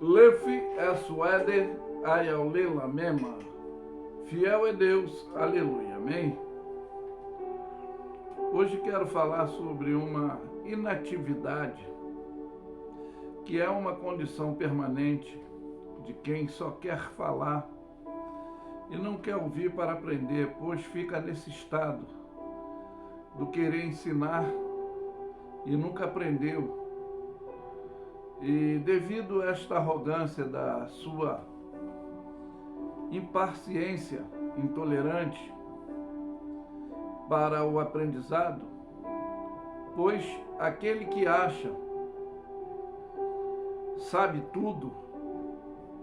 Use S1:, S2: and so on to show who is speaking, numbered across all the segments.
S1: Lefi Esweder Ayalela Mema. Fiel é Deus, aleluia, amém? Hoje quero falar sobre uma inatividade, que é uma condição permanente de quem só quer falar e não quer ouvir para aprender, pois fica nesse estado do querer ensinar e nunca aprendeu. E devido a esta arrogância da sua impaciência intolerante para o aprendizado, pois aquele que acha sabe tudo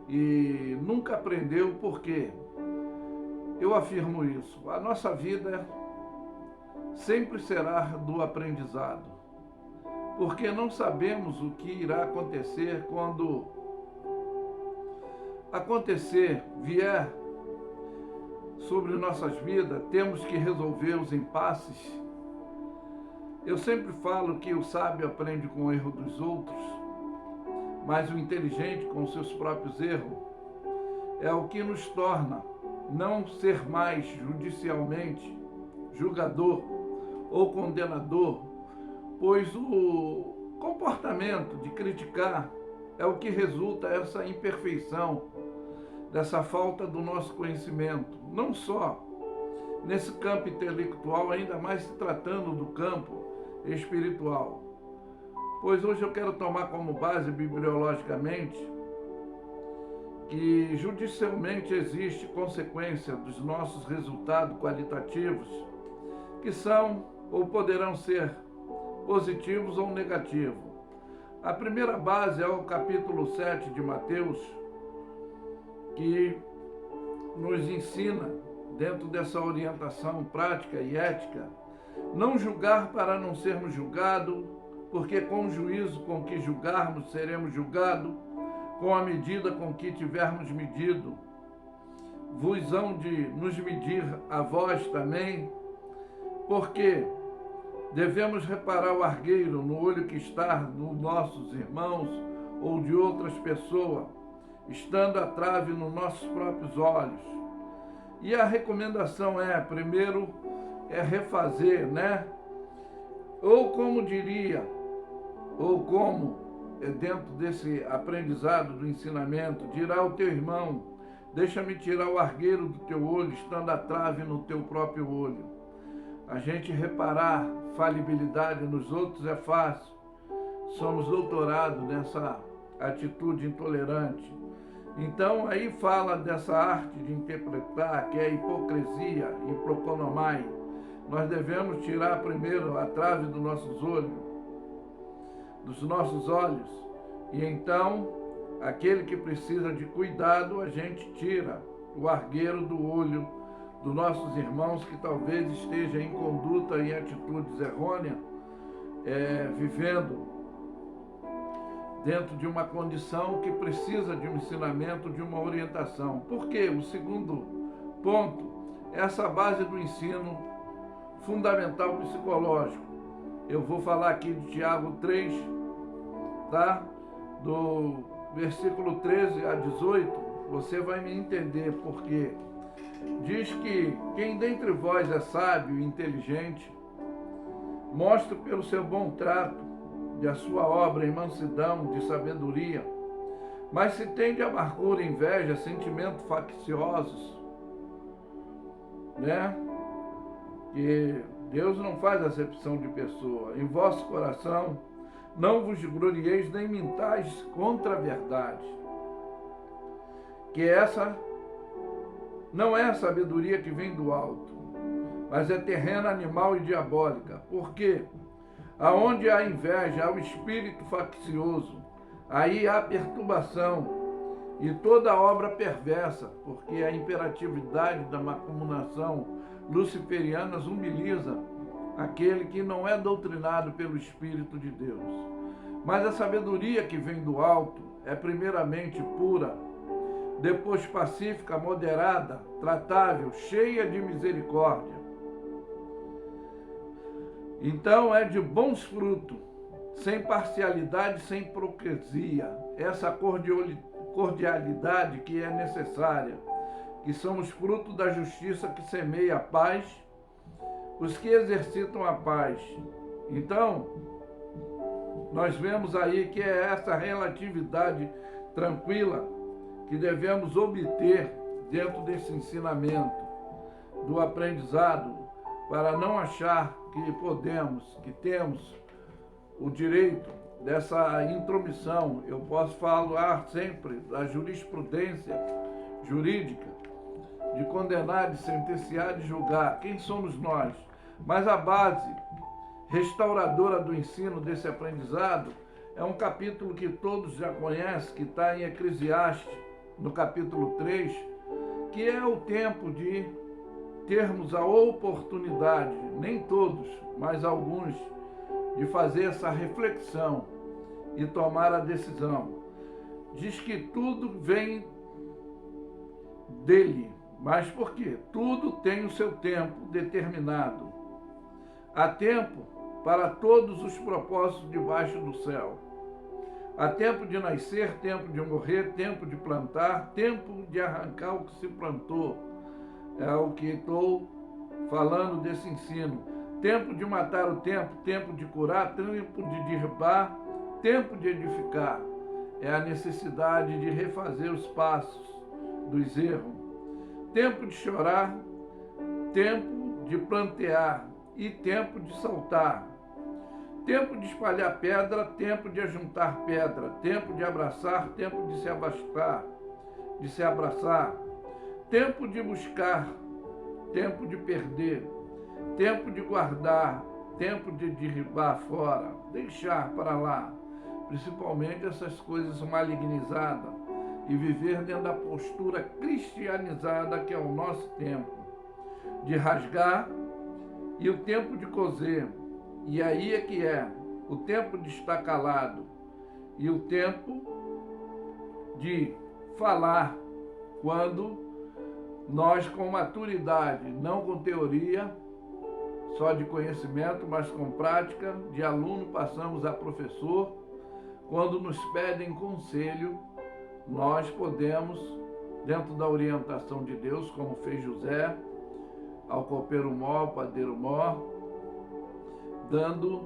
S1: e nunca aprendeu, por quê? Eu afirmo isso, a nossa vida sempre será do aprendizado, porque não sabemos o que irá acontecer quando vier sobre nossas vidas. Temos que resolver os impasses. Eu sempre falo que o sábio aprende com o erro dos outros, mas o inteligente com seus próprios erros. É o que nos torna não ser mais judicialmente julgador ou condenador, pois o comportamento de criticar é o que resulta essa imperfeição, dessa falta do nosso conhecimento, não só nesse campo intelectual, ainda mais se tratando do campo espiritual. Pois hoje eu quero tomar como base bibliologicamente que judicialmente existe consequência dos nossos resultados qualitativos, que são ou poderão ser positivos ou negativos. A primeira base é o capítulo 7 de Mateus, que nos ensina, dentro dessa orientação prática e ética, não julgar para não sermos julgados, porque com o juízo com que julgarmos seremos julgados, com a medida com que tivermos medido, vos hão de nos medir a vós também, porque devemos reparar o argueiro no olho que está nos nossos irmãos ou de outras pessoas, estando a trave nos nossos próprios olhos. E a recomendação primeiro, refazer, né? Ou como dentro desse aprendizado do ensinamento, dirá ao teu irmão: deixa-me tirar o argueiro do teu olho, estando a trave no teu próprio olho. A gente reparar falibilidade nos outros é fácil. Somos doutorados nessa atitude intolerante. Então aí fala dessa arte de interpretar, que é a hipocrisia, hiproconomai. Nós devemos tirar primeiro a trave dos nossos olhos, e então aquele que precisa de cuidado, a gente tira o argueiro do olho dos nossos irmãos que talvez esteja em conduta e atitudes errôneas, vivendo dentro de uma condição que precisa de um ensinamento, de uma orientação. Por quê? O segundo ponto é essa base do ensino fundamental psicológico. Eu vou falar aqui de Tiago 3, tá? Do versículo 13 a 18, você vai me entender por quê. Diz que quem dentre vós é sábio e inteligente, mostre pelo seu bom trato de a sua obra em mansidão, de sabedoria. Mas se tem de amargura, inveja, sentimentos facciosos, né? Que Deus não faz acepção de pessoa. Em vosso coração não vos glorieis nem mintais contra a verdade. Que essa não é a sabedoria que vem do alto, mas é terrena, animal e diabólica. Porque aonde há inveja, há o espírito faccioso, aí há perturbação e toda obra perversa, porque a imperatividade da macumunação luciferiana humilha aquele que não é doutrinado pelo Espírito de Deus. Mas a sabedoria que vem do alto é primeiramente pura, depois pacífica, moderada, tratável, cheia de misericórdia. Então é de bons frutos, sem parcialidade, sem hipocrisia, essa cordialidade que é necessária, que somos fruto da justiça que semeia a paz, os que exercitam a paz. Então, nós vemos aí que é essa relatividade tranquila que devemos obter dentro desse ensinamento, do aprendizado, para não achar que podemos, que temos o direito dessa intromissão. Eu posso falar sempre da jurisprudência jurídica, de condenar, de sentenciar, de julgar. Quem somos nós? Mas a base restauradora do ensino desse aprendizado é um capítulo que todos já conhecem, que está em Eclesiastes, no capítulo 3, que é o tempo de termos a oportunidade, nem todos, mas alguns, de fazer essa reflexão e tomar a decisão. Diz que tudo vem dele, mas por quê? Tudo tem o seu tempo determinado. Há tempo para todos os propósitos debaixo do céu. Há tempo de nascer, tempo de morrer, tempo de plantar, tempo de arrancar o que se plantou. É o que estou falando desse ensino. Tempo de matar o tempo, tempo de curar, tempo de derrubar, tempo de edificar. É a necessidade de refazer os passos dos erros. Tempo de chorar, tempo de plantear e tempo de saltar. Tempo de espalhar pedra, tempo de ajuntar pedra, tempo de abraçar, tempo de se abraçar, tempo de buscar, tempo de perder, tempo de guardar, tempo de derribar fora, deixar para lá, principalmente essas coisas malignizadas, e viver dentro da postura cristianizada que é o nosso tempo, de rasgar e o tempo de coser. E aí é que é o tempo de estar calado e o tempo de falar, quando nós, com maturidade, não com teoria, só de conhecimento, mas com prática, de aluno passamos a professor, quando nos pedem conselho, nós podemos, dentro da orientação de Deus, como fez José, ao copeiro mor, ao padeiro mor, dando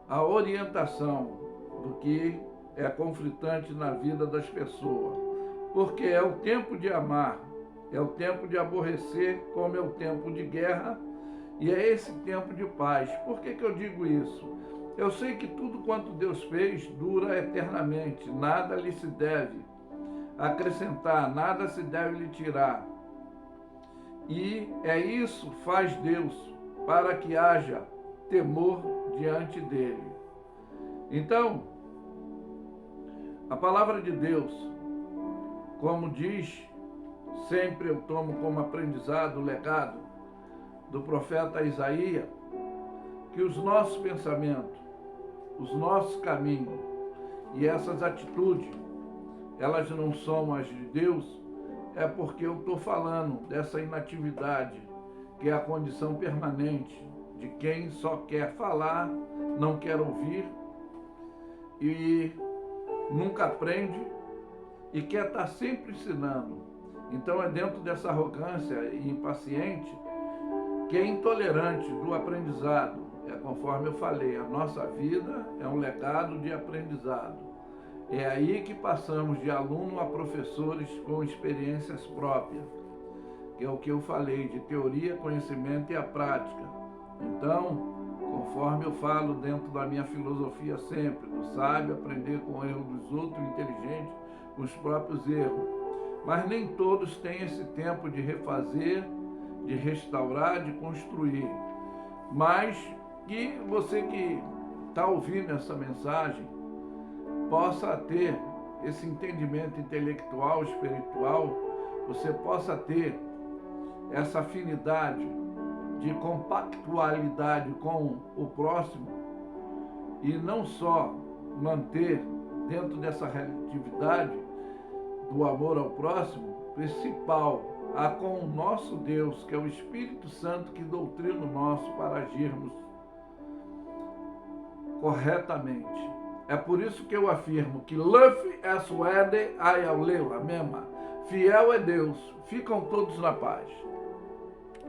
S1: a orientação do que é conflitante na vida das pessoas. Porque é o tempo de amar, é o tempo de aborrecer, como é o tempo de guerra, e é esse tempo de paz. Por que eu digo isso? Eu sei que tudo quanto Deus fez dura eternamente, nada lhe se deve acrescentar, nada se deve lhe tirar. E é isso faz Deus, para que haja temor diante dele. Então, a palavra de Deus, como diz, sempre eu tomo como aprendizado o legado do profeta Isaías, que os nossos pensamentos, os nossos caminhos e essas atitudes, elas não são as de Deus, é porque eu estou falando dessa inatividade, que é a condição permanente de quem só quer falar, não quer ouvir e nunca aprende e quer estar sempre ensinando. Então é dentro dessa arrogância e impaciente que é intolerante do aprendizado. É conforme eu falei, a nossa vida é um legado de aprendizado. É aí que passamos de aluno a professores com experiências próprias, que é o que eu falei, de teoria, conhecimento e a prática. Então, conforme eu falo dentro da minha filosofia sempre, do sábio aprender com o erro dos outros, o inteligente com os próprios erros. Mas nem todos têm esse tempo de refazer, de restaurar, de construir. Mas que você que está ouvindo essa mensagem possa ter esse entendimento intelectual, espiritual, você possa ter essa afinidade de compactualidade com o próximo e não só manter dentro dessa relatividade do amor ao próximo, principal, a com o nosso Deus, que é o Espírito Santo que doutrina o nosso para agirmos corretamente. É por isso que eu afirmo que Luffy é suede ayaulela mesma. Fiel é Deus. Ficam todos na paz.